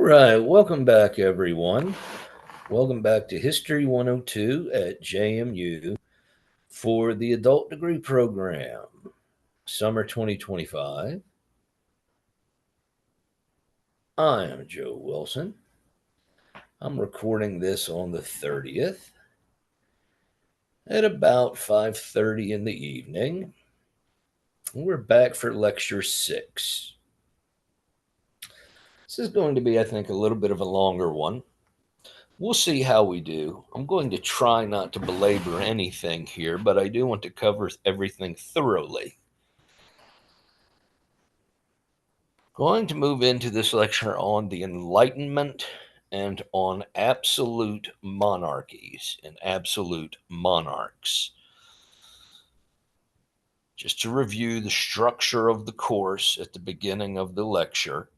right, welcome back, everyone. Welcome back to History 102 at JMU for the Adult Degree Program, Summer 2025. I am Joe Wilson. I'm recording this on the 30th at about 5:30 in the evening. We're back for lecture 6. This is going to be, I think, a little bit of a longer one. We'll see how we do. I'm going to try not to belabor anything here, but I do want to cover everything thoroughly. Going to move into this lecture on the Enlightenment and on absolute monarchies and absolute monarchs. Just to review the structure of the course at the beginning of the lecture,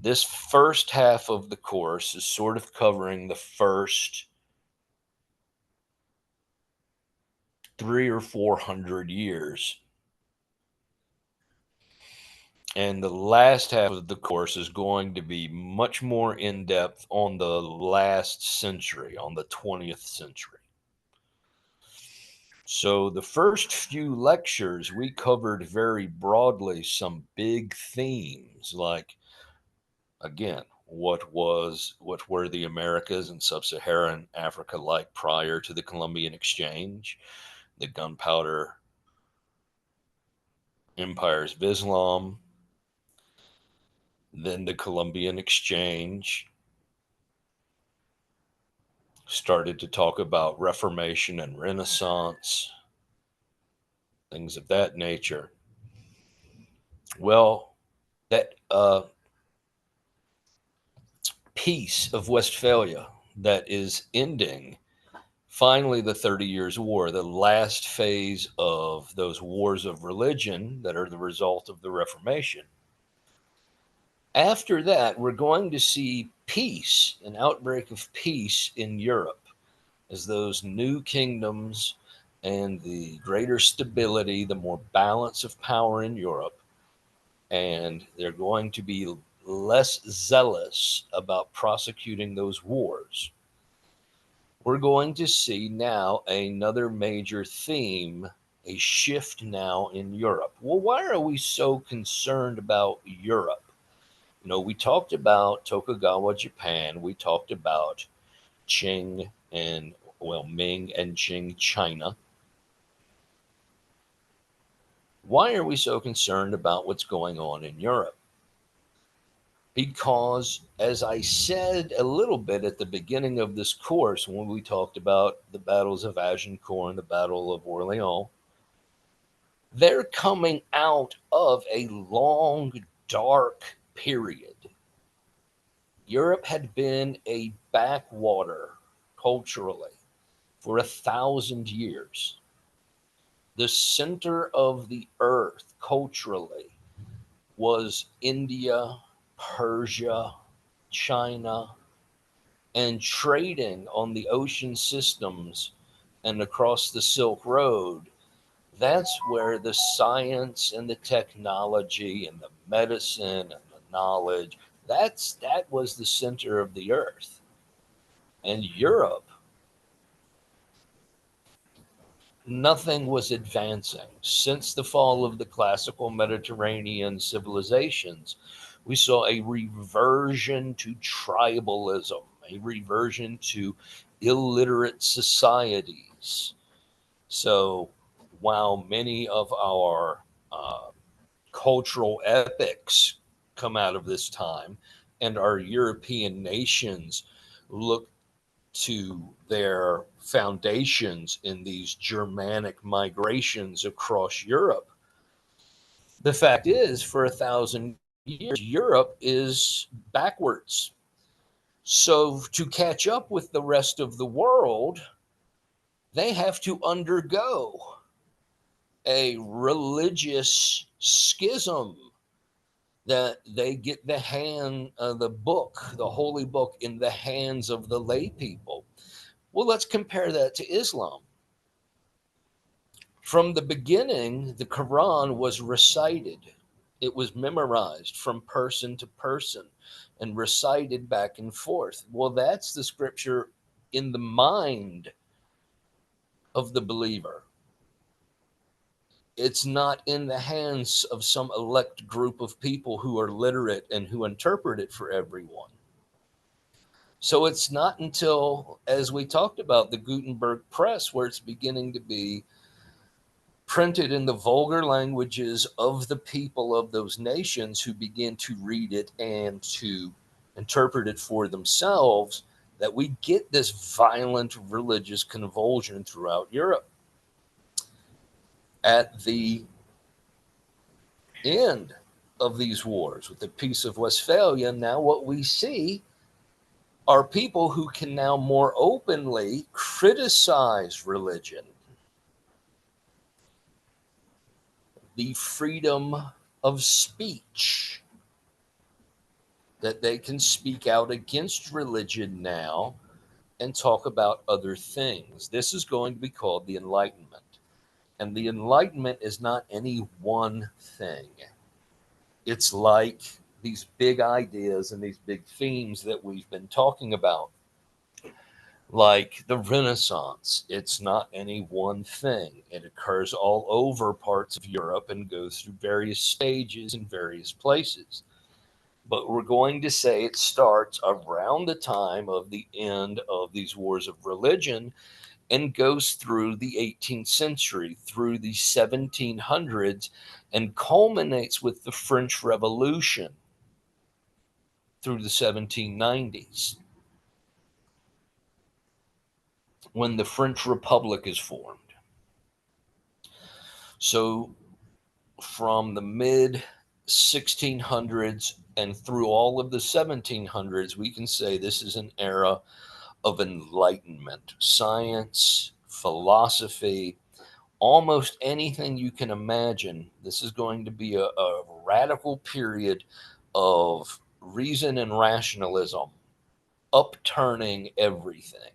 this first half of the course is sort of covering the first 300 or 400 years. And the last half of the course is going to be much more in depth on the last century, on the 20th century. So the first few lectures, we covered very broadly some big themes like, again, what were the Americas and sub-Saharan Africa like prior to the Columbian Exchange, the gunpowder empires of Islam, then the Columbian Exchange, started to talk about Reformation and Renaissance, things of that nature. Well, that peace of Westphalia that is ending finally the 30 Years' War, the last phase of those wars of religion that are the result of the Reformation. After that, we're going to see peace, an outbreak of peace in Europe, as those new kingdoms and the greater stability, the more balance of power in Europe, and they're going to be less zealous about prosecuting those wars. We're going to see now another major theme, a shift now in Europe. Well, why are we so concerned about Europe? You know, we talked about Tokugawa Japan, we talked about Ming and Qing China. Why are we so concerned about what's going on in Europe? Because, as I said a little bit at the beginning of this course, when we talked about the battles of Agincourt and the Battle of Orleans, they're coming out of a long, dark period. Europe had been a backwater culturally for 1,000 years. The center of the earth culturally was India, Persia, China, and trading on the ocean systems and across the Silk Road. That's where the science and the technology and the medicine and the knowledge, that was the center of the earth. And Europe, nothing was advancing. Since the fall of the classical Mediterranean civilizations, we saw a reversion to tribalism, a reversion to illiterate societies. So while many of our cultural epics come out of this time, and our European nations look to their foundations in these Germanic migrations across Europe, the fact is, for 1,000 years, Europe is backwards. So, to catch up with the rest of the world, they have to undergo a religious schism that they get the book, the holy book, in the hands of the lay people. Well, let's compare that to Islam. From the beginning, the Quran was recited It was memorized from person to person and recited back and forth. Well, that's the scripture in the mind of the believer. It's not in the hands of some elect group of people who are literate and who interpret it for everyone. So it's not until, as we talked about, the Gutenberg press, where it's beginning to be printed in the vulgar languages of the people of those nations who begin to read it and to interpret it for themselves, that we get this violent religious convulsion throughout Europe. At the end of these wars, with the Peace of Westphalia, now what we see are people who can now more openly criticize religion, the freedom of speech, that they can speak out against religion now and talk about other things. This is going to be called the Enlightenment. And the Enlightenment is not any one thing. It's like these big ideas and these big themes that we've been talking about, like the Renaissance. It's not any one thing. It occurs all over parts of Europe and goes through various stages in various places. But we're going to say it starts around the time of the end of these wars of religion and goes through the 18th century, through the 1700s, and culminates with the French Revolution through the 1790s, when the French Republic is formed. So from the mid 1600s and through all of the 1700s, we can say this is an era of enlightenment. Science, philosophy, almost anything you can imagine. This is going to be a radical period of reason and rationalism, upturning everything.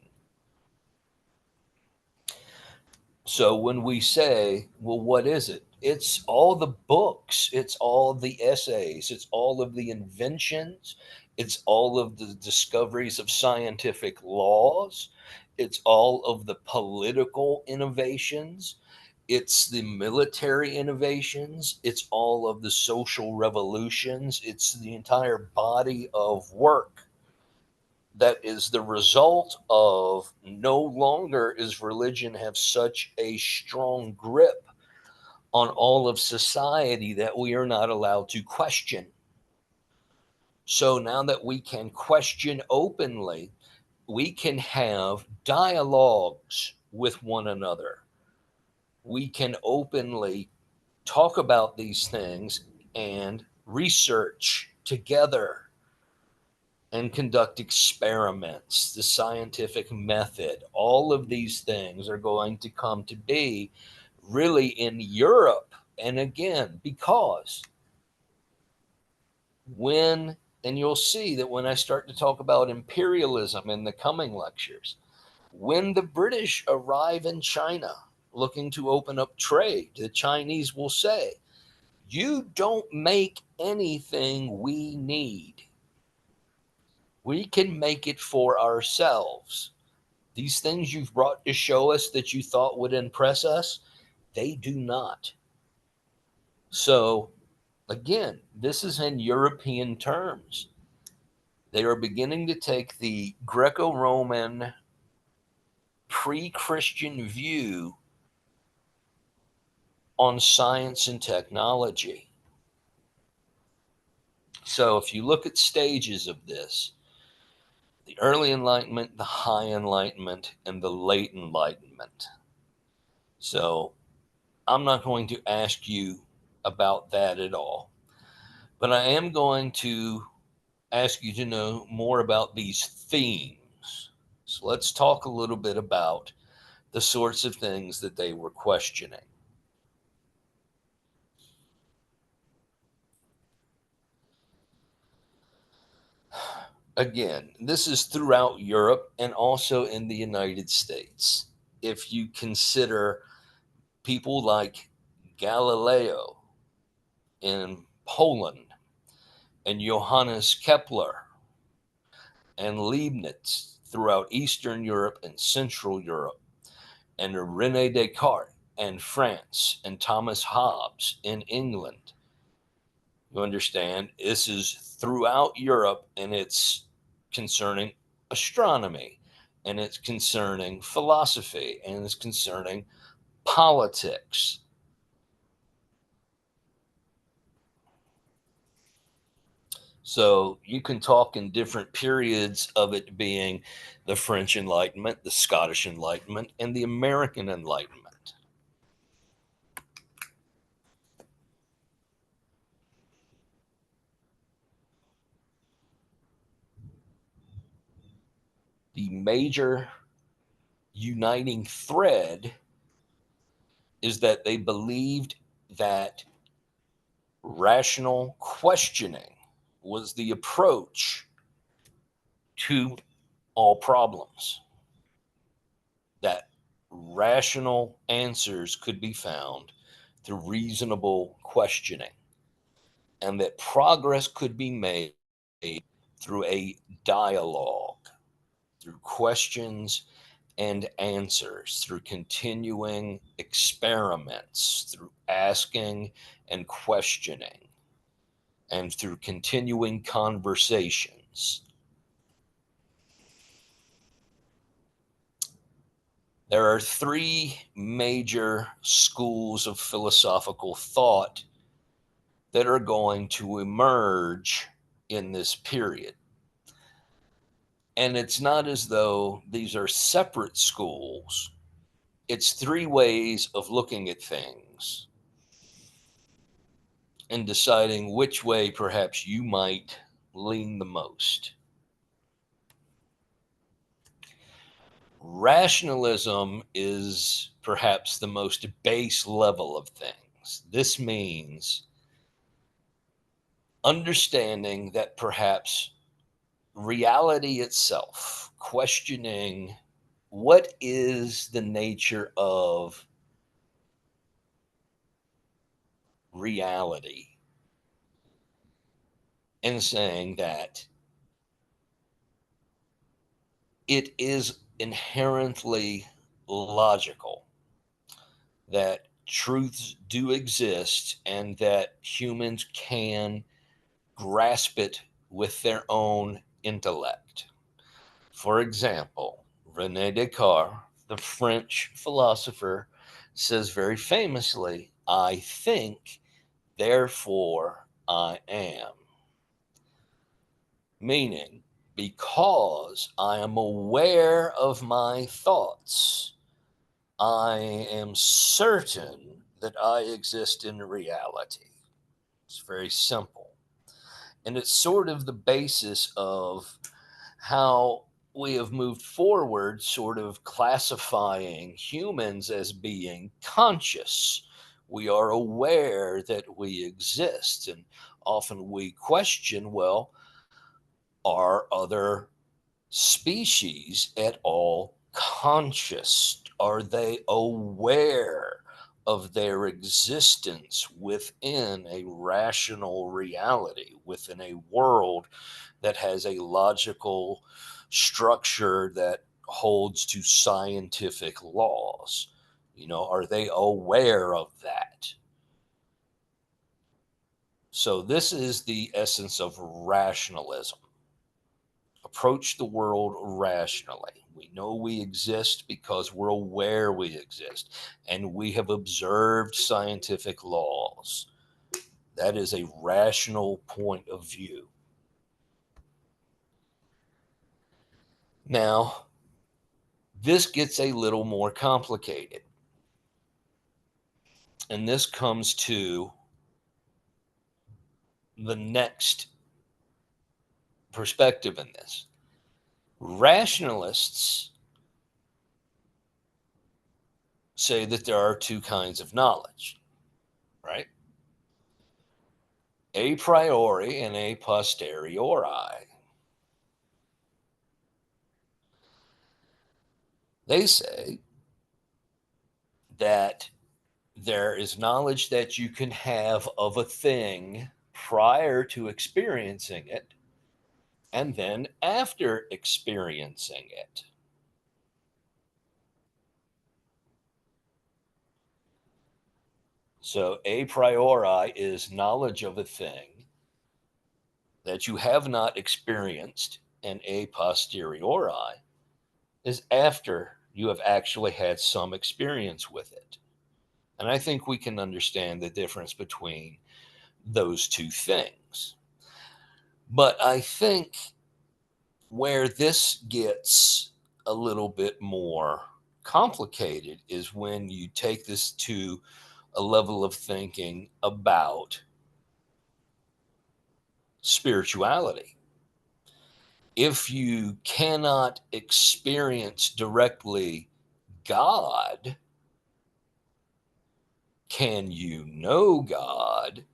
So when we say, well, what is it? It's all the books, it's all the essays, it's all of the inventions, it's all of the discoveries of scientific laws, it's all of the political innovations, it's the military innovations, it's all of the social revolutions, it's the entire body of work that is the result of no longer is religion have such a strong grip on all of society that we are not allowed to question. So now that we can question openly, we can have dialogues with one another. We can openly talk about these things and research together and conduct experiments, the scientific method. All of these things are going to come to be really in Europe. And again, because when, and you'll see that when I start to talk about imperialism in the coming lectures, when the British arrive in China looking to open up trade, the Chinese will say, "You don't make anything we need. We can make it for ourselves. These things you've brought to show us that you thought would impress us, they do not." So, again, this is in European terms. They are beginning to take the Greco Roman pre Christian view on science and technology. So, if you look at stages of this, the early Enlightenment, the high Enlightenment, and the late Enlightenment. So, I'm not going to ask you about that at all, but I am going to ask you to know more about these themes. So, let's talk a little bit about the sorts of things that they were questioning. Again, this is throughout Europe and also in the United States. If you consider people like Galileo in Poland, and Johannes Kepler and Leibniz throughout Eastern Europe and Central Europe, and Rene Descartes and France, and Thomas Hobbes in England. You understand? This is throughout Europe, and it's concerning astronomy, and it's concerning philosophy, and it's concerning politics. So you can talk in different periods of it being the French Enlightenment, the Scottish Enlightenment, and the American Enlightenment. The major uniting thread is that they believed that rational questioning was the approach to all problems, that rational answers could be found through reasonable questioning, and that progress could be made through a dialogue, through questions and answers, through continuing experiments, through asking and questioning, and through continuing conversations. There are three major schools of philosophical thought that are going to emerge in this period. And it's not as though these are separate schools, it's three ways of looking at things and deciding which way perhaps you might lean the most. Rationalism is perhaps the most base level of things. This means understanding that perhaps reality itself, questioning what is the nature of reality, and saying that it is inherently logical, that truths do exist, and that humans can grasp it with their own intellect. For example, Rene Descartes, the French philosopher, says very famously, I think, therefore I am. Meaning, because I am aware of my thoughts, I am certain that I exist in reality. It's very simple. And it's sort of the basis of how we have moved forward, sort of classifying humans as being conscious. We are aware that we exist. And often we question, well, are other species at all conscious? Are they aware of their existence within a rational reality, within a world that has a logical structure that holds to scientific laws? Are they aware of that? So, this is the essence of rationalism. Approach the world rationally. We know we exist because we're aware we exist, and we have observed scientific laws. That is a rational point of view. Now, this gets a little more complicated, and this comes to the next perspective in this. Rationalists say that there are two kinds of knowledge, right? A priori and a posteriori. They say that there is knowledge that you can have of a thing prior to experiencing it and then after experiencing it. So, a priori is knowledge of a thing that you have not experienced, and a posteriori is after you have actually had some experience with it. And I think we can understand the difference between those two things. But I think where this gets a little bit more complicated is when you take this to a level of thinking about spirituality. If you cannot experience directly God, can you know God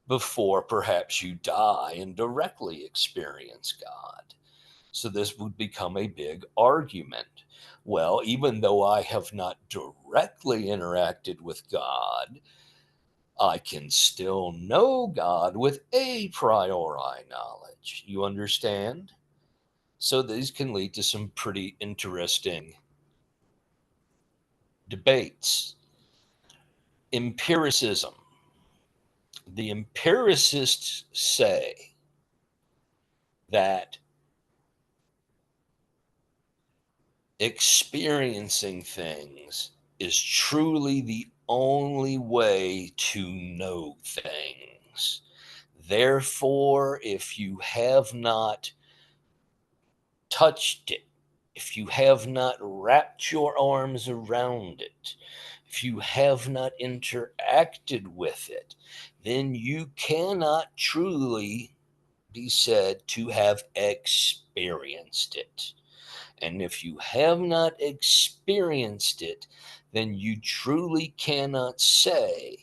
before perhaps you die and directly experience God? So this would become a big argument. Well, even though I have not directly interacted with God, I can still know God with a priori knowledge. You understand? So these can lead to some pretty interesting debates. Empiricism. The empiricists say that experiencing things is truly the only way to know things. Therefore, if you have not touched it, if you have not wrapped your arms around it, if you have not interacted with it, then you cannot truly be said to have experienced it. And if you have not experienced it, then you truly cannot say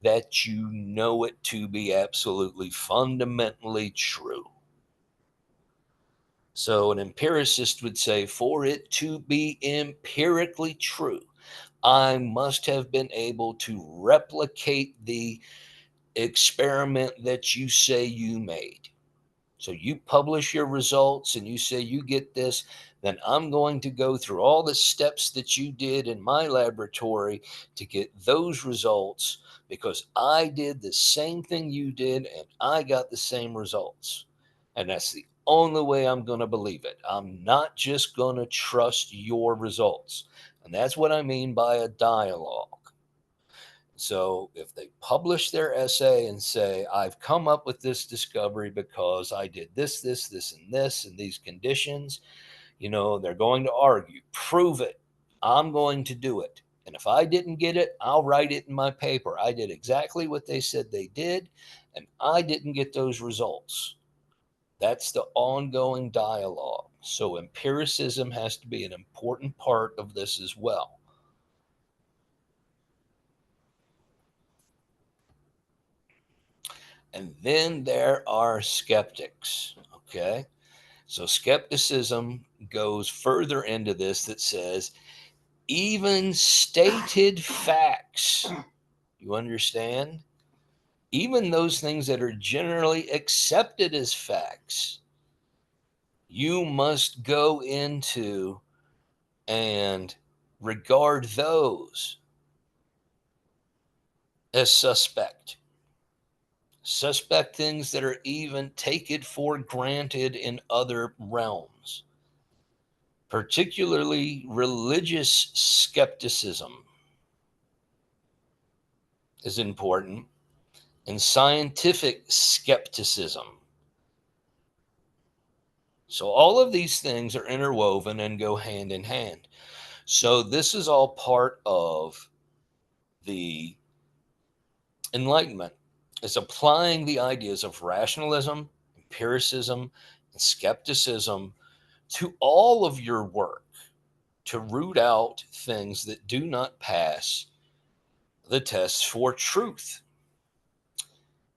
that you know it to be absolutely fundamentally true. So, an empiricist would say, for it to be empirically true, I must have been able to replicate the experiment that you say you made. So you publish your results and you say you get this, then I'm going to go through all the steps that you did in my laboratory to get those results because I did the same thing you did and I got the same results. And that's the only way I'm going to believe it. I'm not just going to trust your results. And that's what I mean by a dialogue. So if they publish their essay and say, I've come up with this discovery because I did this, and this, and these conditions, they're going to argue, prove it. I'm going to do it. And if I didn't get it, I'll write it in my paper. I did exactly what they said they did, and I didn't get those results. That's the ongoing dialogue. So empiricism has to be an important part of this as well. And then there are skeptics. Okay. So skepticism goes further into this that says even stated facts, you understand? Even those things that are generally accepted as facts, you must go into and regard those as suspect. Suspect things that are even taken for granted in other realms, particularly religious skepticism is important, and scientific skepticism. So, all of these things are interwoven and go hand in hand. So, this is all part of the Enlightenment. It's applying the ideas of rationalism, empiricism, and skepticism to all of your work to root out things that do not pass the tests for truth.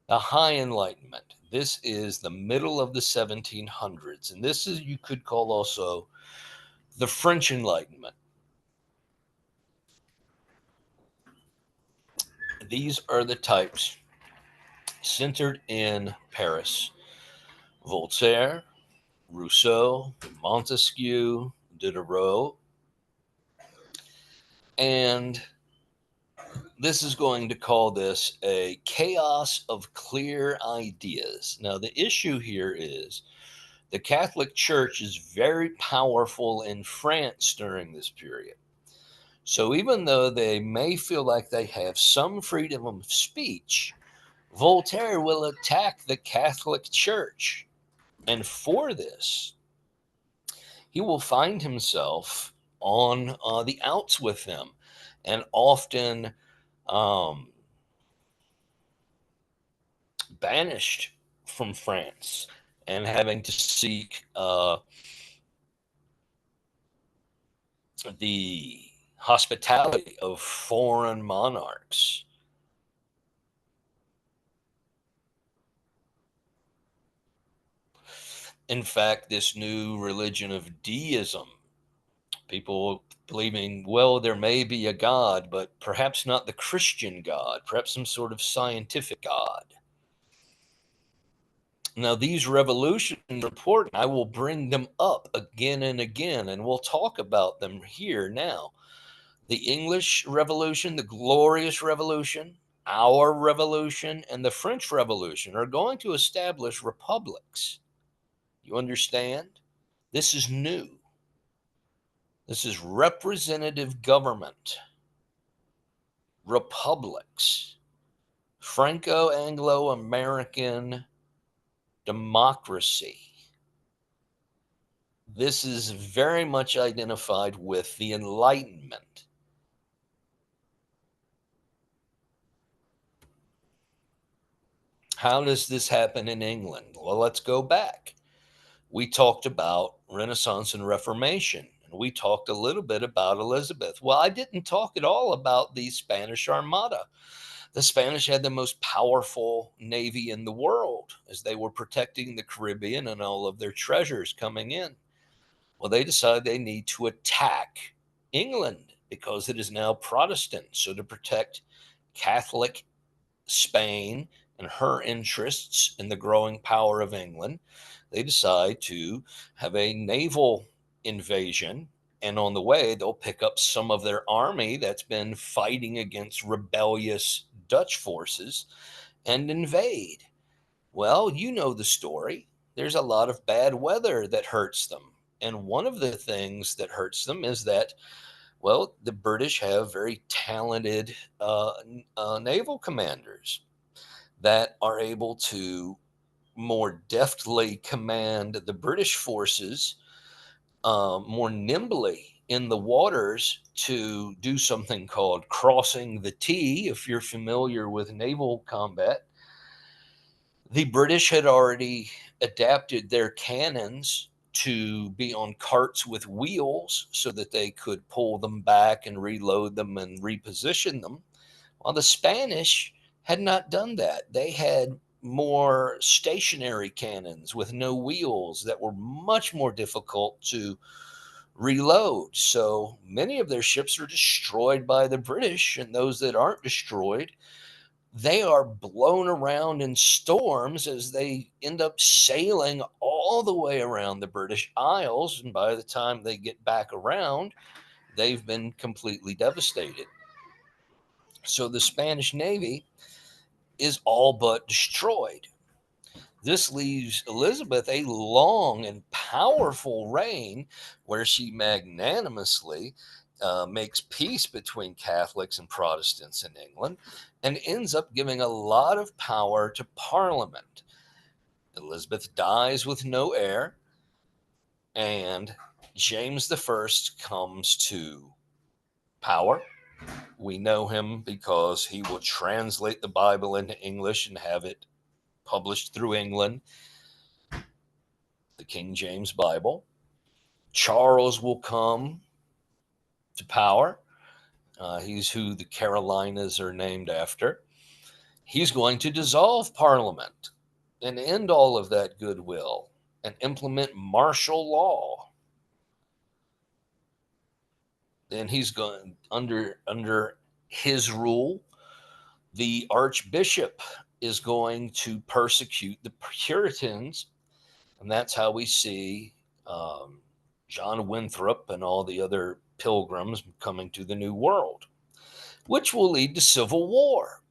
The High Enlightenment. This is the middle of the 1700s, and this is, you could call also, the French Enlightenment. These are the types. centered in Paris. Voltaire, Rousseau, Montesquieu, Diderot, and this is going to call this a chaos of clear ideas. Now, the issue here is the Catholic Church is very powerful in France during this period. So, even though they may feel like they have some freedom of speech, Voltaire will attack the Catholic Church. And for this, he will find himself on the outs with them and often um, banished from France and having to seek the hospitality of foreign monarchs. In fact, this new religion of deism, people believing, well, there may be a God, but perhaps not the Christian God, perhaps some sort of scientific God. Now, these revolutions are important. I will bring them up again and again, and we'll talk about them here now. The English Revolution, the Glorious Revolution, our Revolution, and the French Revolution are going to establish republics. You understand? This is new. This is representative government, republics, Franco Anglo American democracy. This is very much identified with the Enlightenment. How does this happen in England? Well, let's go back. We talked about Renaissance and Reformation, and we talked a little bit about Elizabeth. Well, I didn't talk at all about the Spanish Armada. The Spanish had the most powerful navy in the world as they were protecting the Caribbean and all of their treasures coming in. Well, they decided they need to attack England because it is now Protestant. So, to protect Catholic Spain and her interests in the growing power of England, they decide to have a naval invasion. And on the way, they'll pick up some of their army that's been fighting against rebellious Dutch forces and invade. Well, you know the story. There's a lot of bad weather that hurts them. And one of the things that hurts them is that, well, the British have very talented naval commanders that are able to more deftly command the British forces more nimbly in the waters to do something called crossing the T. If you're familiar with naval combat, the British had already adapted their cannons to be on carts with wheels so that they could pull them back and reload them and reposition them, while the Spanish had not done that. They had more stationary cannons with no wheels that were much more difficult to reload. So many of their ships are destroyed by the British, and those that aren't destroyed, they are blown around in storms as they end up sailing all the way around the British Isles. And by the time they get back around, they've been completely devastated. So the Spanish Navy is all but destroyed. This leaves Elizabeth a long and powerful reign where she magnanimously makes peace between Catholics and Protestants in England and ends up giving a lot of power to Parliament. Elizabeth dies with no heir, and James I comes to power. We know him because he will translate the Bible into English and have it published through England, the King James Bible. Charles will come to power. He's who the Carolinas are named after. He's going to dissolve Parliament and end all of that goodwill and implement martial law. Then he's going under his rule. The Archbishop is going to persecute the Puritans, and that's how we see um, John Winthrop and all the other pilgrims coming to the New World, which will lead to civil war.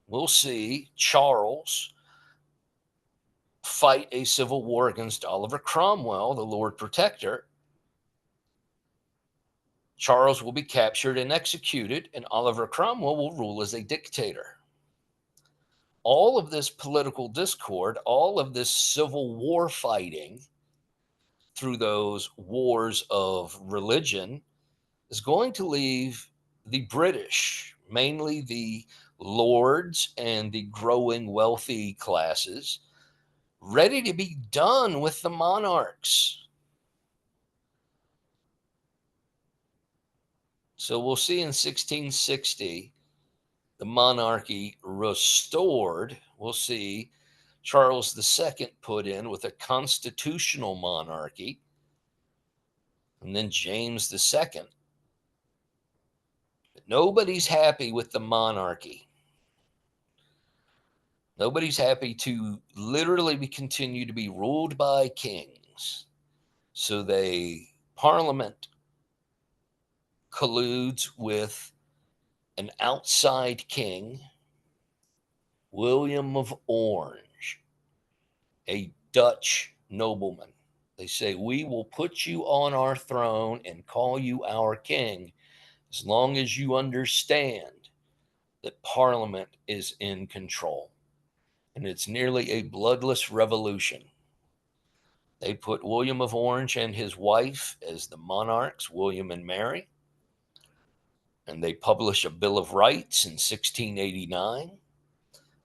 We'll see Charles fight a civil war against Oliver Cromwell, the Lord Protector. Charles will be captured and executed, and Oliver Cromwell will rule as a dictator. All of this political discord, all of this civil war fighting through those wars of religion is going to leave the British, mainly the lords and the growing wealthy classes, ready to be done with the monarchs. So we'll see in 1660 the monarchy restored. We'll see Charles II put in with a constitutional monarchy, and then James II. But nobody's happy with the monarchy. Nobody's happy to literally continue to be ruled by kings. So Parliament colludes with an outside king, William of Orange, a Dutch nobleman. They say, we will put you on our throne and call you our king as long as you understand that Parliament is in control. And it's nearly a bloodless revolution. They put William of Orange and his wife as the monarchs, William and Mary, and they publish a Bill of Rights in 1689.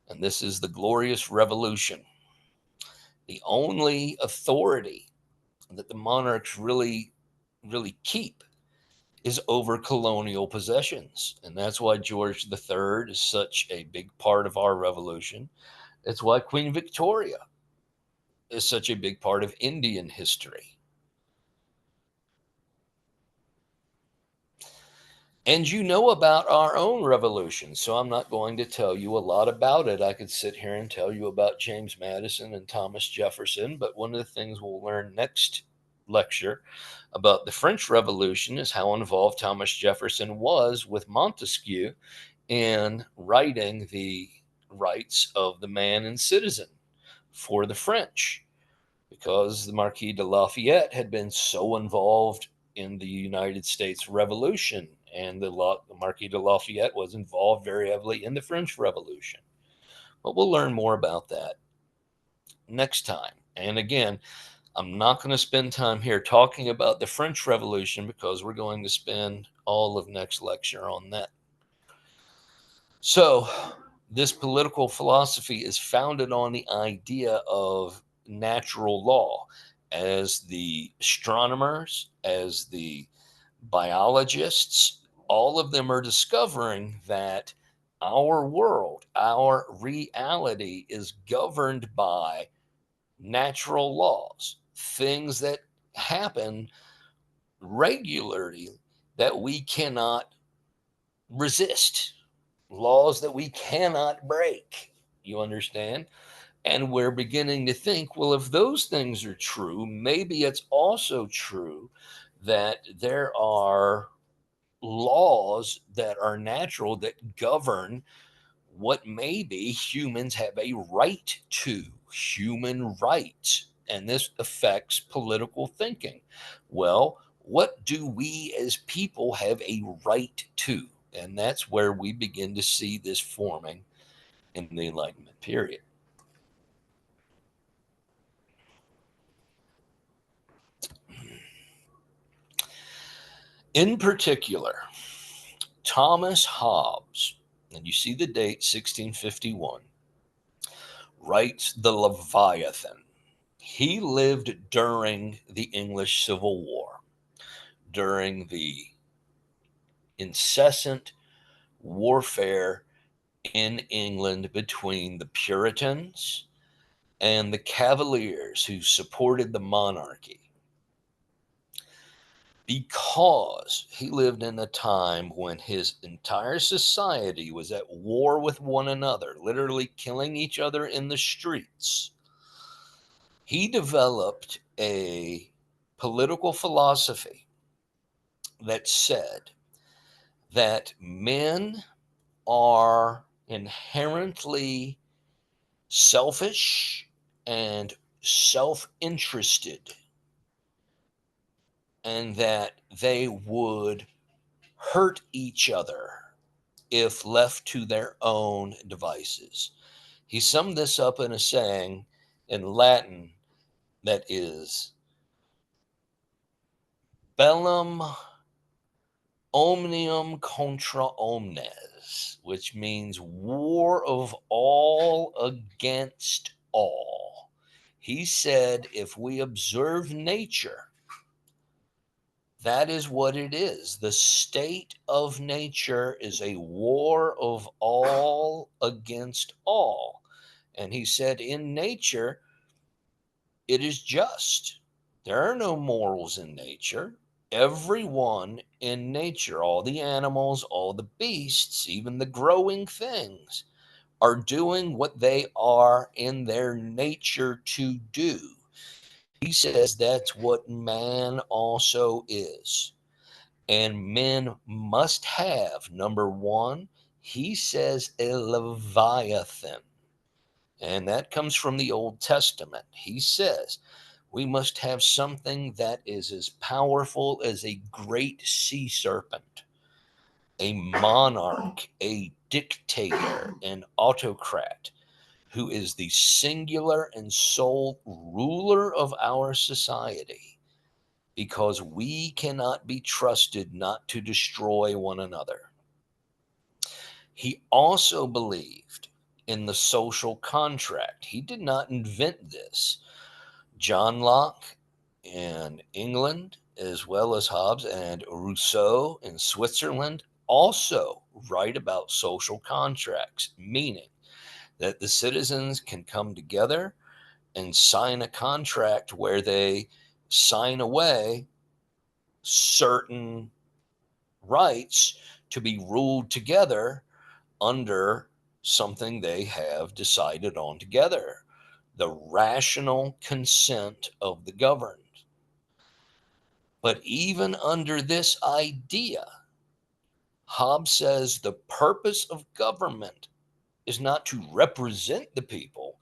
And this is the Glorious Revolution. The only authority that the monarchs really keep is over colonial possessions. And that's why George III is such a big part of our revolution. It's why Queen Victoria is such a big part of Indian history. And you know about our own revolution, so I'm not going to tell you a lot about it. I could sit here and tell you about James Madison and Thomas Jefferson, but one of the things we'll learn next lecture about the French Revolution is how involved Thomas Jefferson was with Montesquieu in writing the rights of the man and citizen for the French, because the Marquis de Lafayette had been so involved in the United States Revolution, and the Marquis de Lafayette was involved very heavily in the French Revolution. But we'll learn more about that next time. And again, I'm not going to spend time here talking about the French Revolution because we're going to spend all of next lecture on that. So, this political philosophy is founded on the idea of natural law, as the astronomers, as the biologists, all of them are discovering that our world, our reality is governed by natural laws, things that happen regularly that we cannot resist, laws that we cannot break. You understand? And we're beginning to think, well, if those things are true, maybe it's also true that there are laws that are natural that govern what maybe humans have a right to, human rights. And this affects political thinking. Well, what do we as people have a right to? And that's where we begin to see this forming in the Enlightenment period. In particular, Thomas Hobbes, and you see the date 1651, writes the Leviathan. He lived during the English Civil War, during the incessant warfare in England between the Puritans and the Cavaliers who supported the monarchy. because he lived in a time when his entire society was at war with one another, literally killing each other in the streets. He developed a political philosophy that said that men are inherently selfish and self interested, and that they would hurt each other if left to their own devices. He summed this up in a saying in Latin that is bellum omnium contra omnes, which means war of all against all. He said if we observe nature, that is what it is. The state of nature is a war of all against all. And he said, in nature, it is just. There are no morals in nature. Everyone in nature, all the animals, all the beasts, even the growing things, are doing what they are in their nature to do. He says that's what man also is. And men must have, number one, he says, a Leviathan. And that comes from the Old Testament. He says, we must have something that is as powerful as a great sea serpent, a monarch, a dictator, an autocrat who is the singular and sole ruler of our society, because we cannot be trusted not to destroy one another. He also believed in the social contract. He did not invent this. John Locke in England, as well as Hobbes and Rousseau in Switzerland, also write about social contracts, meaning that the citizens can come together and sign a contract where they sign away certain rights to be ruled together under something they have decided on together, the rational consent of the governed. But even under this idea, Hobbes says the purpose of government is not to represent the people,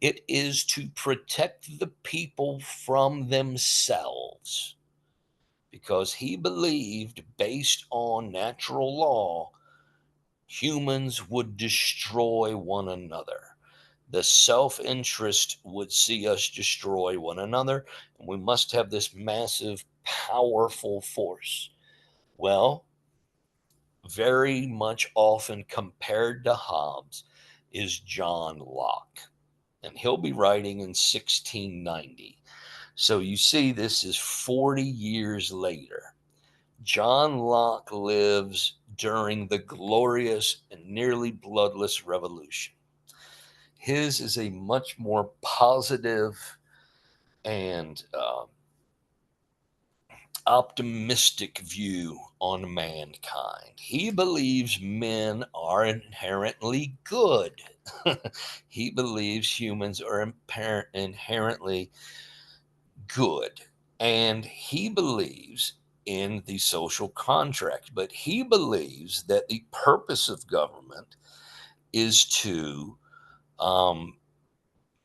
it is to protect the people from themselves. Because he believed, based on natural law, humans would destroy one another. The self interest would see us destroy one another, and we must have this massive, powerful force. Well, very much often compared to Hobbes is John Locke, and he'll be writing in 1690. So you see, this is 40 years later. John Locke lives during the glorious and nearly bloodless revolution. His is a much more positive and optimistic view on mankind. He believes men are inherently good. He believes humans are inherently good. And he believes in the social contract, but he believes that the purpose of government is to um,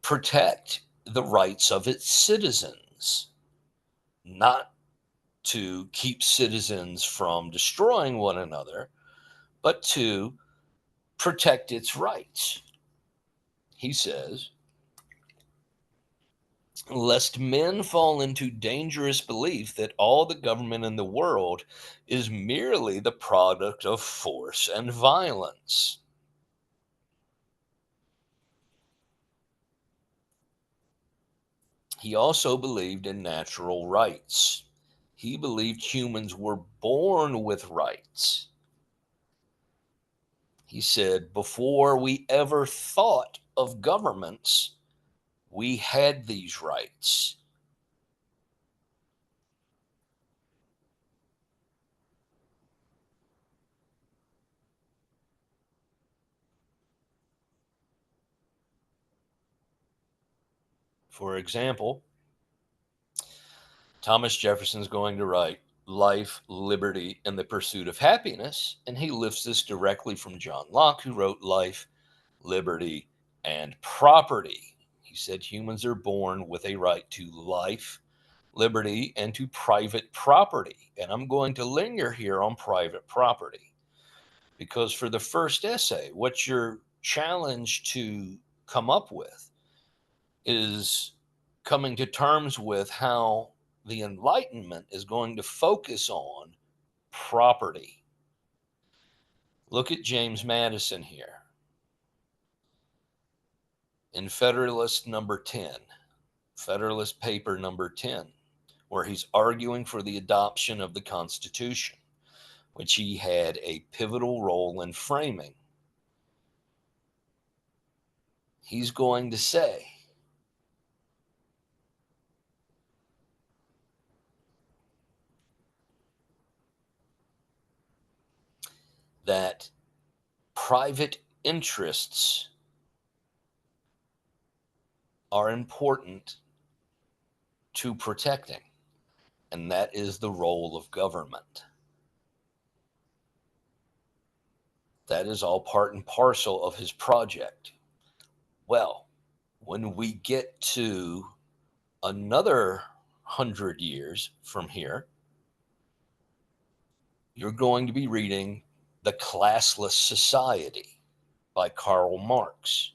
protect the rights of its citizens, not to keep citizens from destroying one another, but to protect its rights. He says, lest men fall into dangerous belief that all the government in the world is merely the product of force and violence. He also believed in natural rights. He believed humans were born with rights. He said, before we ever thought of governments, we had these rights. For example, Thomas Jefferson's going to write life, liberty, and the pursuit of happiness, and he lifts this directly from John Locke, who wrote life, liberty, and property. He said humans are born with a right to life, liberty, and to private property. And I'm going to linger here on private property because for the first essay, what you're challenged to come up with is coming to terms with how the Enlightenment is going to focus on property. Look at James Madison here in Federalist number 10, Federalist paper number 10, where he's arguing for the adoption of the Constitution, which he had a pivotal role in framing. He's going to say that private interests are important to protecting, and that is the role of government. That is all part and parcel of his project. Well, when we get to another 100 years from here, you're going to be reading The Classless Society by Karl Marx.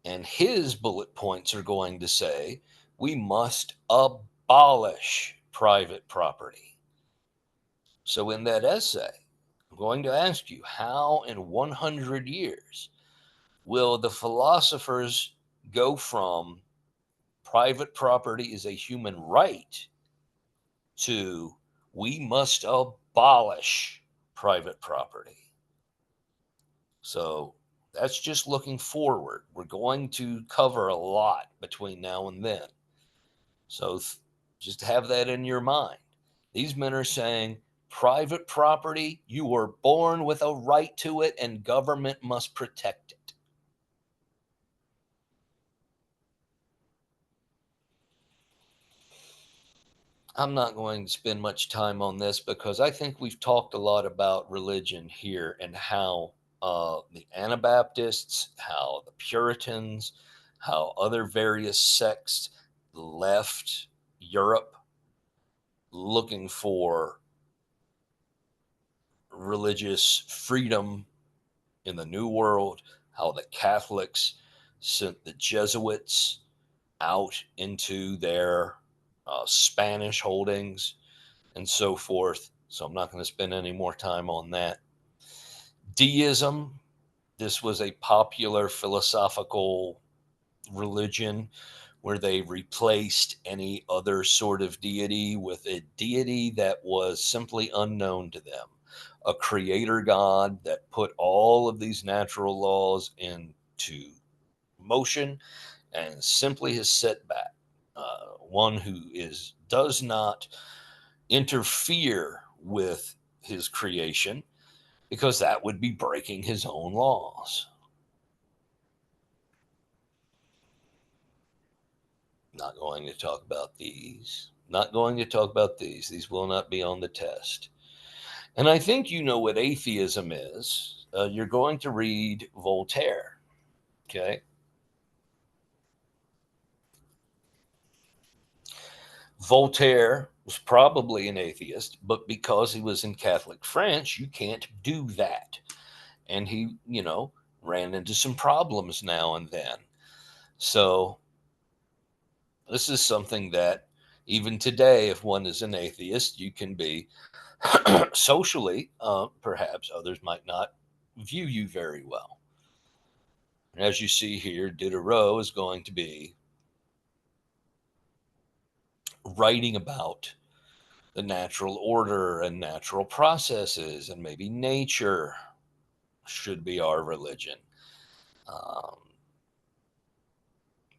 And his bullet points are going to say we must abolish private property. So, in that essay, I'm going to ask you how in 100 years will the philosophers go from private property is a human right to we must abolish private property. So that's just looking forward. We're going to cover a lot between now and then. So just have that in your mind. These men are saying private property, you were born with a right to it, and government must protect it. I'm not going to spend much time on this because I think we've talked a lot about religion here and how the Anabaptists, how the Puritans, how other various sects left Europe looking for religious freedom in the New World, how the Catholics sent the Jesuits out into their Spanish holdings and so forth. So I'm not going to spend any more time on that. Deism, this was a popular philosophical religion where they replaced any other sort of deity with a deity that was simply unknown to them, a creator God that put all of these natural laws into motion and simply has set back. One who does not interfere with his creation because that would be breaking his own laws. Not going to talk about these. Not going to talk about these. These will not be on the test. And I think you know what atheism is. You're going to read Voltaire. Okay. Voltaire was probably an atheist, but because he was in Catholic France, you can't do that. And he, ran into some problems now and then. So this is something that even today, if one is an atheist, you can be socially, perhaps others might not view you very well. And as you see here, Diderot is going to be writing about the natural order and natural processes, and maybe nature should be our religion. Um,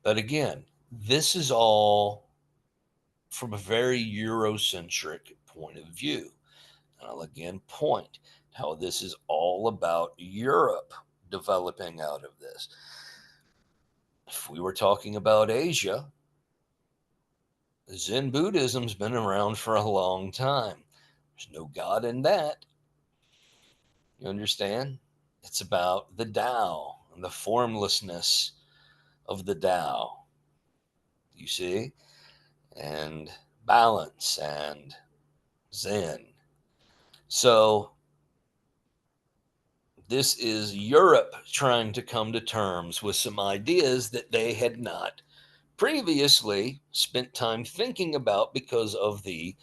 but again, this is all from a very Eurocentric point of view. And I'll again point how this is all about Europe developing out of this. If we were talking about Asia, Zen Buddhism's been around for a long time. There's no God in that. You understand? It's about the Tao and the formlessness of the Tao, you see, and balance and Zen. So, this is Europe trying to come to terms with some ideas that they had not previously spent time thinking about because of the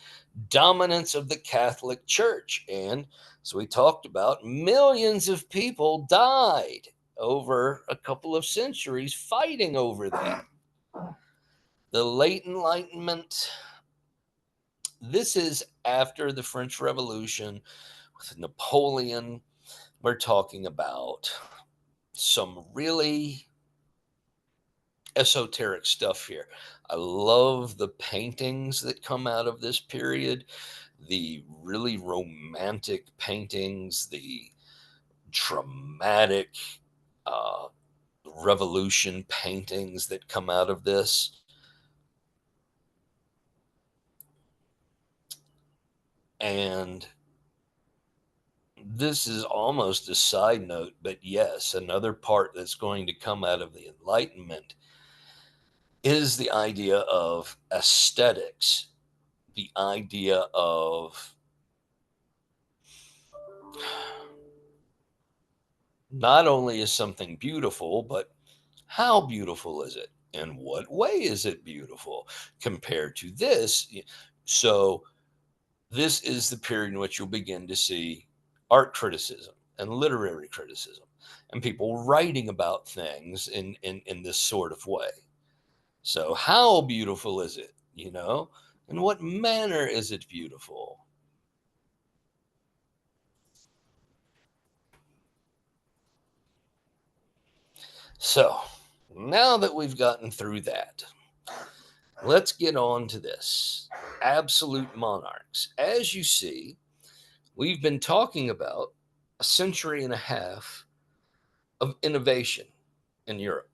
dominance of the Catholic Church. And so we talked about millions of people died over a couple of centuries fighting over that. The late Enlightenment, this is after the French Revolution with Napoleon. We're talking about some really esoteric stuff here. I love the paintings that come out of this period, the really romantic paintings, the dramatic uh, revolution paintings that come out of this. And this is almost a side note, but yes, another part that's going to come out of the Enlightenment is the idea of aesthetics, the idea of not only is something beautiful, but how beautiful is it? In what way is it beautiful compared to this? So, this is the period in which you'll begin to see art criticism and literary criticism and people writing about things in this sort of way. So, how beautiful is it? In what manner is it beautiful? So, now that we've gotten through that, let's get on to this. Absolute monarchs. As you see, we've been talking about a century and a half of innovation in Europe,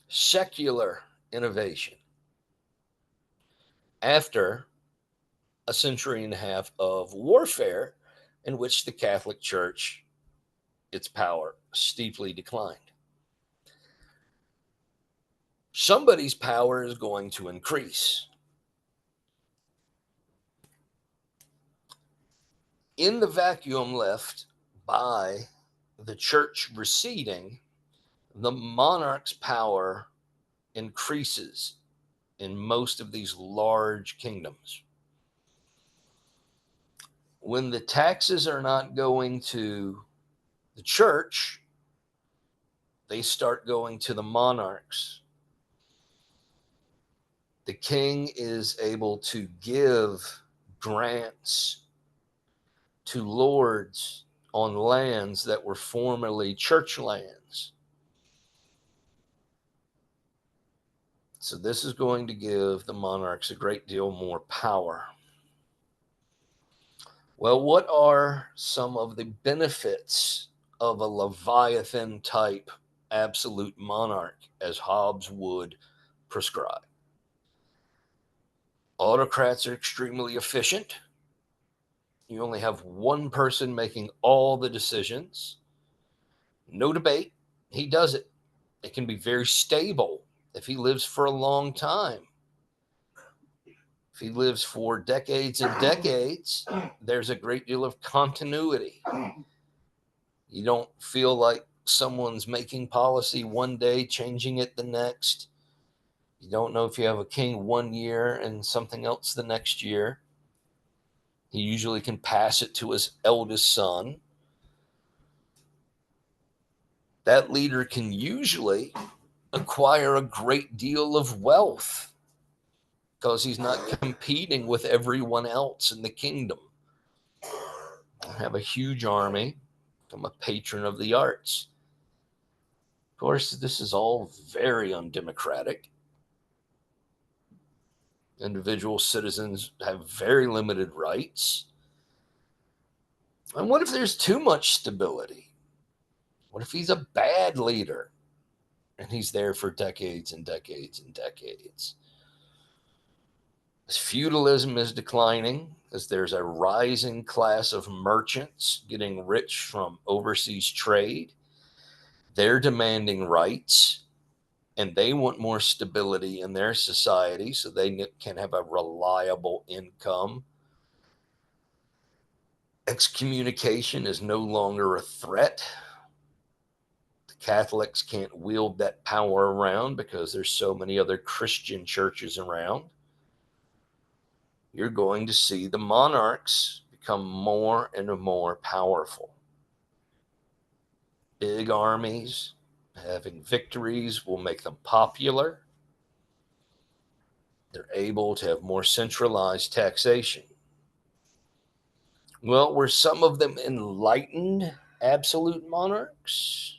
secular innovation, after a century and a half of warfare in which the Catholic Church, its power, steeply declined. Somebody's power is going to increase. In the vacuum left by the church receding, the monarch's power increases in most of these large kingdoms. When the taxes are not going to the church, they start going to the monarchs. The king is able to give grants to lords on lands that were formerly church lands. So, this is going to give the monarchs a great deal more power. Well, what are some of the benefits of a Leviathan type absolute monarch, as Hobbes would prescribe? Autocrats are extremely efficient. You only have one person making all the decisions. No debate. He does it. It can be very stable if he lives for a long time. If he lives for decades and decades, there's a great deal of continuity. You don't feel like someone's making policy one day, changing it the next. You don't know if you have a king one year and something else the next year. He usually can pass it to his eldest son. That leader can usually acquire a great deal of wealth because he's not competing with everyone else in the kingdom. I have a huge army. I'm a patron of the arts. Of course, this is all very undemocratic. Individual citizens have very limited rights. And what if there's too much stability? What if he's a bad leader and he's there for decades and decades and decades? As feudalism is declining, as there's a rising class of merchants getting rich from overseas trade, they're demanding rights and they want more stability in their society so they can have a reliable income. Excommunication is no longer a threat. The Catholics can't wield that power around because there's so many other Christian churches around. You're going to see the monarchs become more and more powerful. Big armies, having victories will make them popular. They're able to have more centralized taxation. Well, were some of them enlightened absolute monarchs?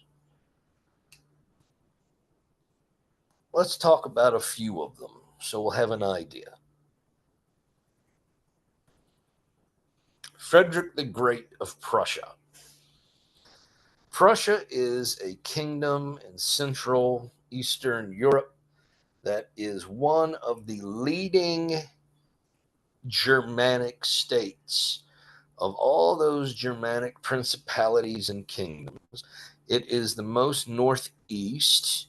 Let's talk about a few of them so we'll have an idea. Frederick the Great of Prussia. Prussia is a kingdom in Central Eastern Europe that is one of the leading Germanic states. Of all those Germanic principalities and kingdoms, it is the most northeast,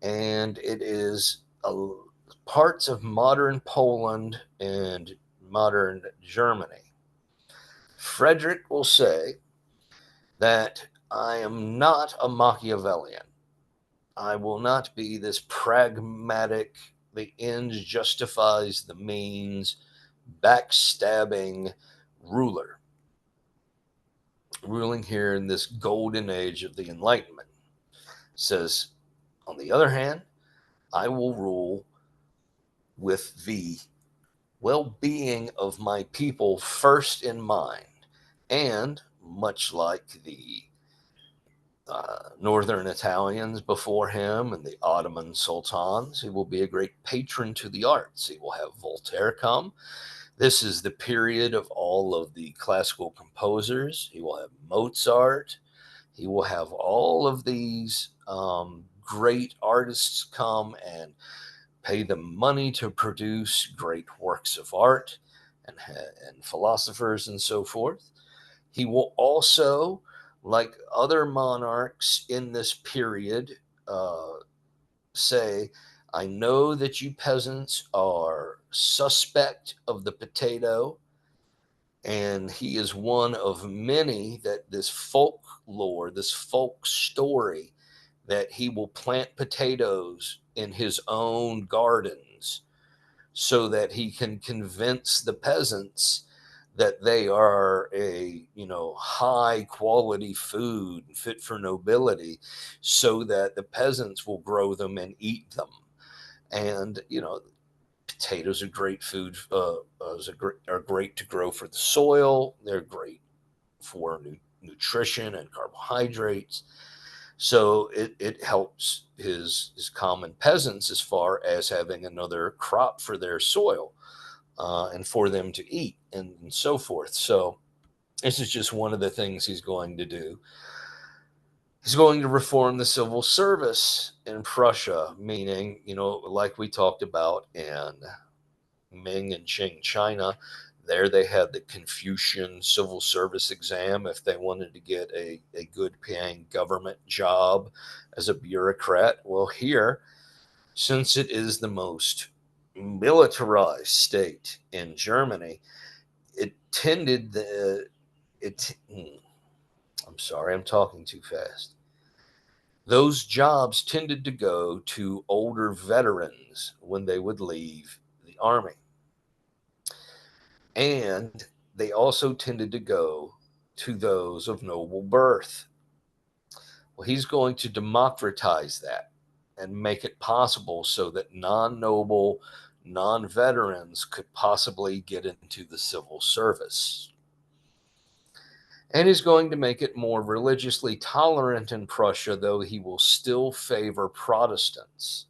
and it is parts of modern Poland and modern Germany. Frederick will say that I am not a Machiavellian. I will not be this pragmatic, the end justifies the means, backstabbing ruler, ruling here in this golden age of the Enlightenment. Says, on the other hand, I will rule with the well being of my people first in mind. And much like the northern Italians before him and the Ottoman sultans, he will be a great patron to the arts. He will have Voltaire come. This is the period of all of the classical composers. He will have Mozart. He will have all of these great artists come and pay them money to produce great works of art and philosophers and so forth. He will also, like other monarchs in this period, say, I know that you peasants are suspect of the potato, and he is one of many that this folklore, this folk story, that he will plant potatoes in his own gardens so that he can convince the peasants that they are a high quality food fit for nobility, so that the peasants will grow them and eat them. And potatoes are great food, are great to grow for the soil. They're great for nutrition and carbohydrates. So it helps his common peasants as far as having another crop for their soil, and for them to eat and so forth. So this is just one of the things he's going to do. He's going to reform the civil service in Prussia, meaning, like we talked about in Ming and Qing China, there they had the Confucian civil service exam if they wanted to get a good paying government job as a bureaucrat. Well, here, since it is the most militarized state in Germany, it tended the it. I'm sorry, I'm talking too fast. Those jobs tended to go to older veterans when they would leave the army. And they also tended to go to those of noble birth. Well, he's going to democratize that and make it possible so that non noble, non veterans could possibly get into the civil service. And he's going to make it more religiously tolerant in Prussia, though he will still favor Protestants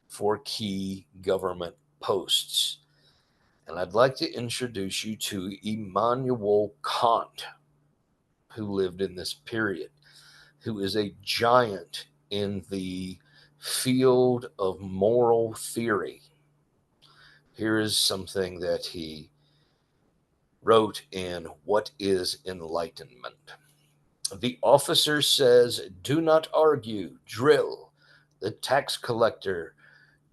for key government posts. And I'd like to introduce you to Immanuel Kant, who lived in this period, who is a giant in the field of moral theory. Here is something that he wrote in What is Enlightenment? The officer says, do not argue, drill. The tax collector,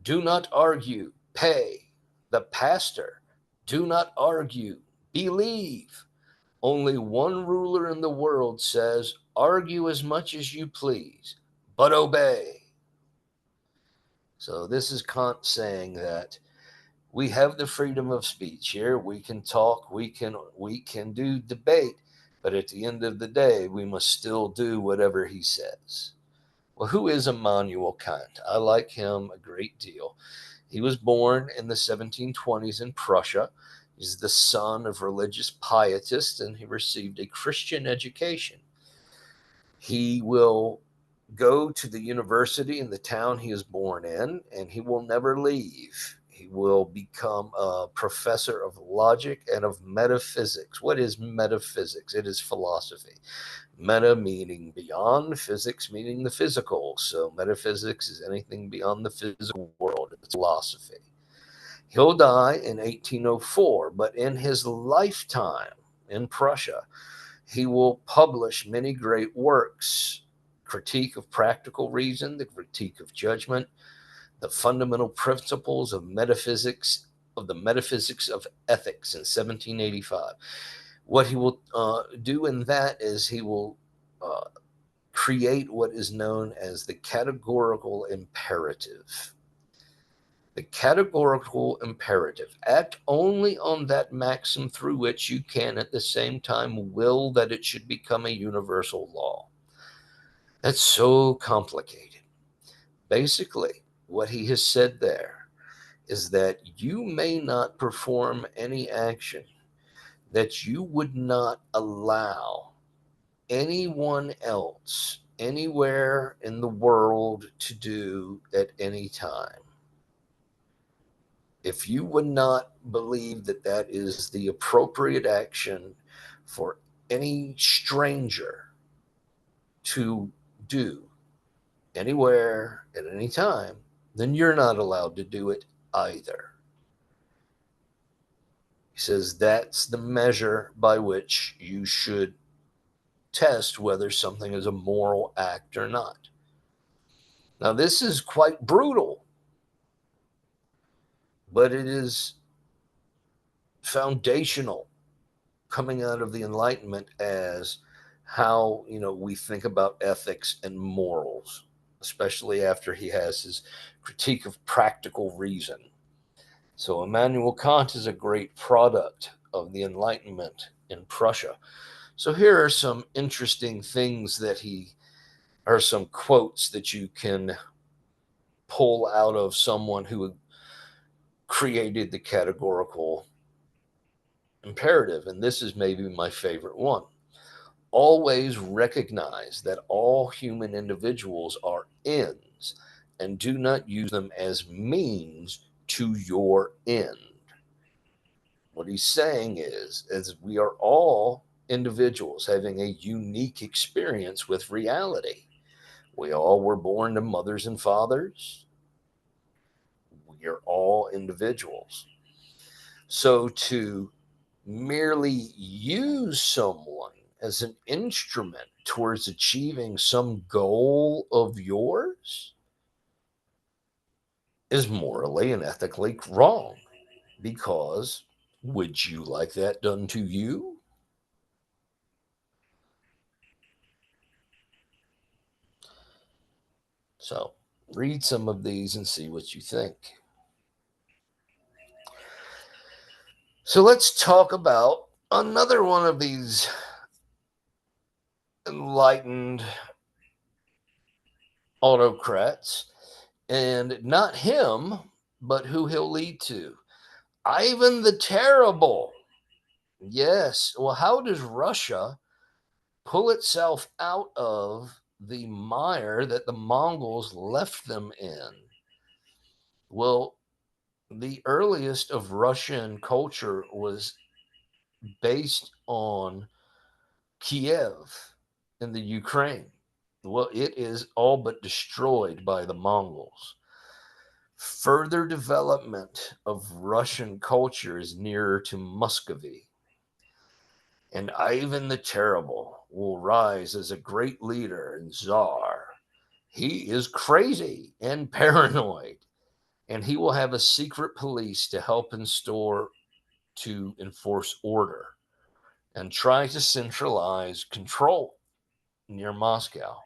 do not argue, pay. The pastor, do not argue, believe. Only one ruler in the world says, argue as much as you please, but obey. So this is Kant saying that we have the freedom of speech here. We can talk, we can do debate, but at the end of the day, we must still do whatever he says. Well, who is Immanuel Kant? I like him a great deal. He was born in the 1720s in Prussia. He's the son of religious pietists, and he received a Christian education. He will go to the university in the town he is born in, and he will never leave. He will become a professor of logic and of metaphysics. What is metaphysics? It is philosophy. Meta meaning beyond, physics meaning the physical. So metaphysics is anything beyond the physical world. It's philosophy. He'll die in 1804, but in his lifetime in Prussia, he will publish many great works: Critique of Practical Reason, The Critique of Judgment, The Fundamental Principles of Metaphysics, of the Metaphysics of Ethics in 1785. What he will do in that is he will create what is known as the categorical imperative. The categorical imperative. Act only on that maxim through which you can at the same time will that it should become a universal law. That's so complicated. Basically, what he has said there is that you may not perform any action that you would not allow anyone else anywhere in the world to do at any time. If you would not believe that that is the appropriate action for any stranger to do anywhere at any time, then you're not allowed to do it either. He says that's the measure by which you should test whether something is a moral act or not. Now, this is quite brutal, but it is foundational coming out of the Enlightenment as how, we think about ethics and morals, especially after he has his Critique of Practical Reason. So Immanuel Kant is a great product of the Enlightenment in Prussia. So here are some interesting things are some quotes that you can pull out of someone who created the categorical imperative. And this is maybe my favorite one. Always recognize that all human individuals are ends and do not use them as means to your end. What he's saying is we are all individuals having a unique experience with reality. We all were born to mothers and fathers. We are all individuals. So to merely use someone as an instrument towards achieving some goal of yours is morally and ethically wrong, because would you like that done to you? So read some of these and see what you think. So let's talk about another one of these enlightened autocrats, and not him, but who he'll lead to. Ivan the Terrible. Yes. Well, how does Russia pull itself out of the mire that the Mongols left them in? Well, the earliest of Russian culture was based on Kiev in the Ukraine. Well, it is all but destroyed by the Mongols. Further development of Russian culture is nearer to Muscovy, and Ivan the Terrible will rise as a great leader and czar. He is crazy and paranoid, and he will have a secret police to help install to enforce order and try to centralize control near Moscow.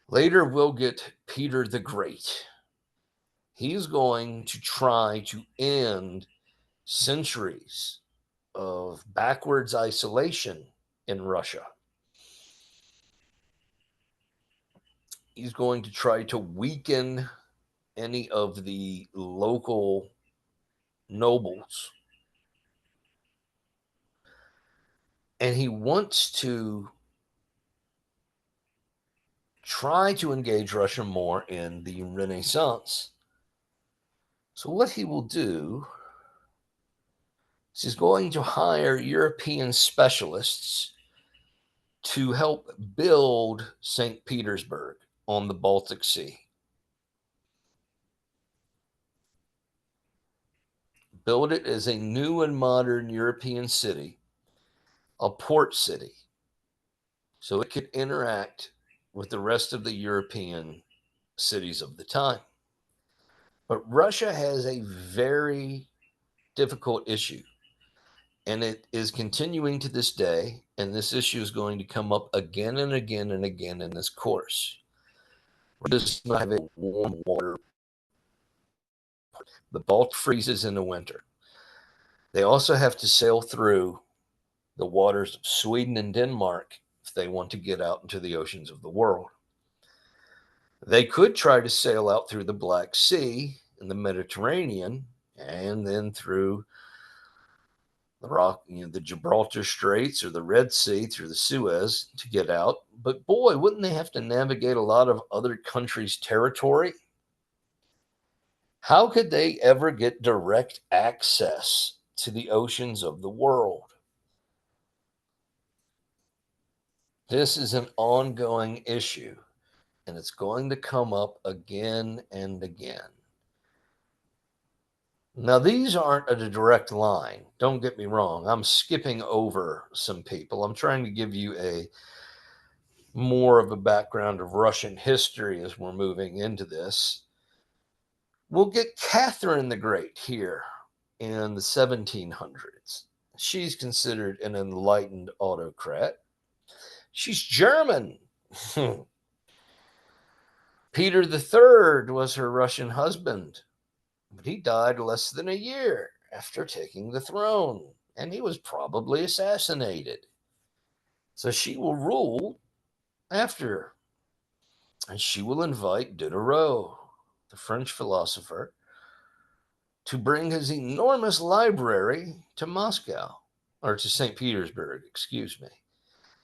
Later, we'll get Peter the Great. He's going to try to end centuries of backwards isolation in Russia. He's going to try to weaken any of the local nobles. And he wants to try to engage Russia more in the Renaissance. So, what he will do is he's going to hire European specialists to help build St. Petersburg on the Baltic Sea. Build it as a new and modern European city, a port city, so it could interact with the rest of the European cities of the time. But Russia has a very difficult issue, and it is continuing to this day. And this issue is going to come up again and again and again in this course. Russia does not have a warm water. The Baltic freezes in the winter. They also have to sail through the waters of Sweden and Denmark if they want to get out into the oceans of the world. They could try to sail out through the Black Sea and the Mediterranean and then through the Gibraltar Straits or the Red Sea through the Suez to get out. But boy, wouldn't they have to navigate a lot of other countries' territory? How could they ever get direct access to the oceans of the world? This is an ongoing issue, and it's going to come up again and again. Now, these aren't a direct line. Don't get me wrong. I'm skipping over some people. I'm trying to give you a more of a background of Russian history as we're moving into this. We'll get Catherine the Great here in the 1700s. She's considered an enlightened autocrat. She's German. Peter III was her Russian husband, but he died less than a year after taking the throne, and he was probably assassinated. So she will rule after, and she will invite Diderot, the French philosopher, to bring his enormous library to Moscow, or to St. Petersburg, excuse me,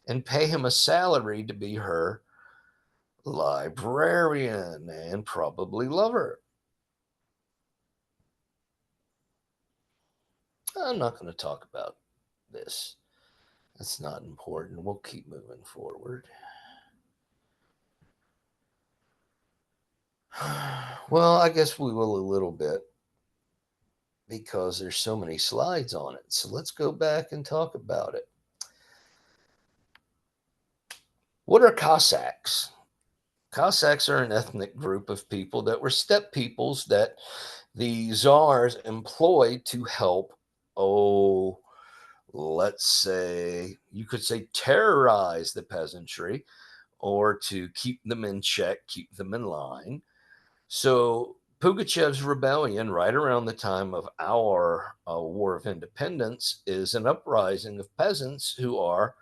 and pay him a salary to be her librarian and probably lover. I'm not going to talk about this. That's not important. We'll keep moving forward. Well, I guess we will a little bit because there's so many slides on it. So let's go back and talk about it. What are Cossacks? Cossacks are an ethnic group of people that were steppe peoples that the czars employed to help, let's say, you could say terrorize the peasantry or to keep them in check, keep them in line. So Pugachev's rebellion, right around the time of our War of Independence, is an uprising of peasants who are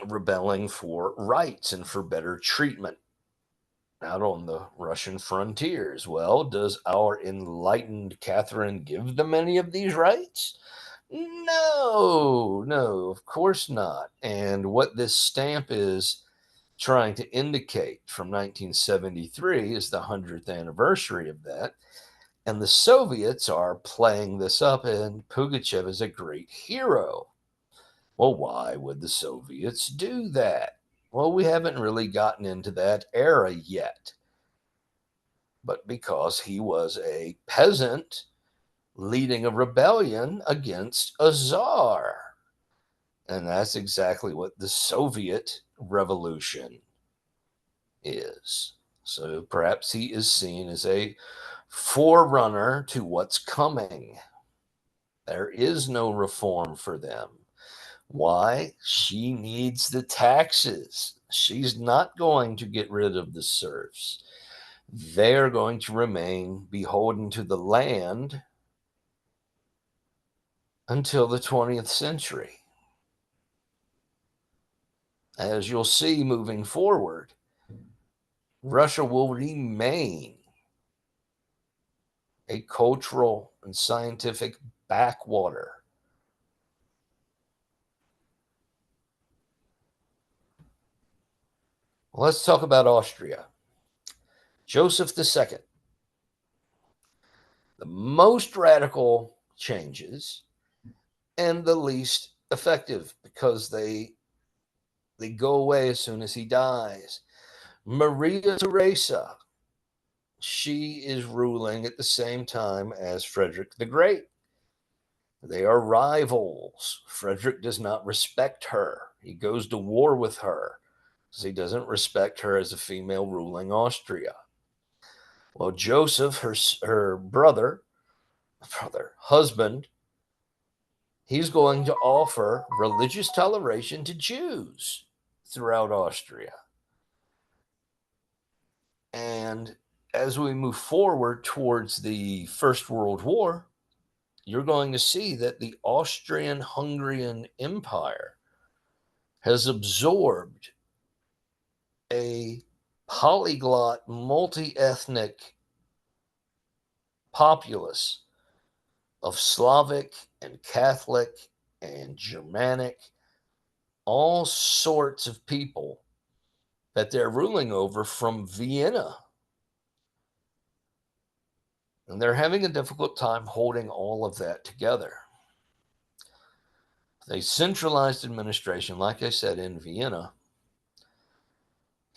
rebelling for rights and for better treatment out on the Russian frontiers. Well, does our enlightened Catherine give them any of these rights? No, of course not. And what this stamp is trying to indicate from 1973 is the 100th anniversary of that. And the Soviets are playing this up, and Pugachev is a great hero. Well, why would the Soviets do that? Well, we haven't really gotten into that era yet, but because he was a peasant leading a rebellion against a czar. And that's exactly what the Soviet Revolution is. So perhaps he is seen as a forerunner to what's coming. There is no reform for them. Why? She needs the taxes. She's not going to get rid of the serfs. They're going to remain beholden to the land until the 20th century. As you'll see moving forward, Russia will remain a cultural and scientific backwater. Let's talk about Austria. Joseph II, the most radical changes and the least effective because they go away as soon as he dies. Maria Theresa, she is ruling at the same time as Frederick the Great. They are rivals. Frederick does not respect her. He goes to war with her because he doesn't respect her as a female ruling Austria. Well, Joseph, her husband, he's going to offer religious toleration to Jews throughout Austria. And as we move forward towards the First World War, you're going to see that the Austrian-Hungarian Empire has absorbed a polyglot, multi-ethnic populace of Slavic and Catholic and Germanic, all sorts of people that they're ruling over from Vienna. And they're having a difficult time holding all of that together. A centralized administration, like I said, in Vienna,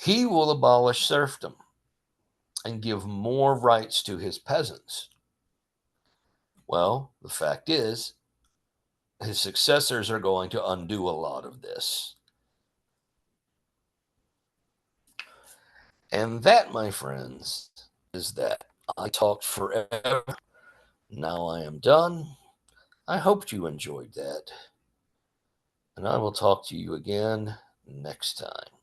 he will abolish serfdom and give more rights to his peasants. Well, the fact is, his successors are going to undo a lot of this. And that, my friends, is that. I talked forever. Now I am done. I hoped you enjoyed that. And I will talk to you again next time.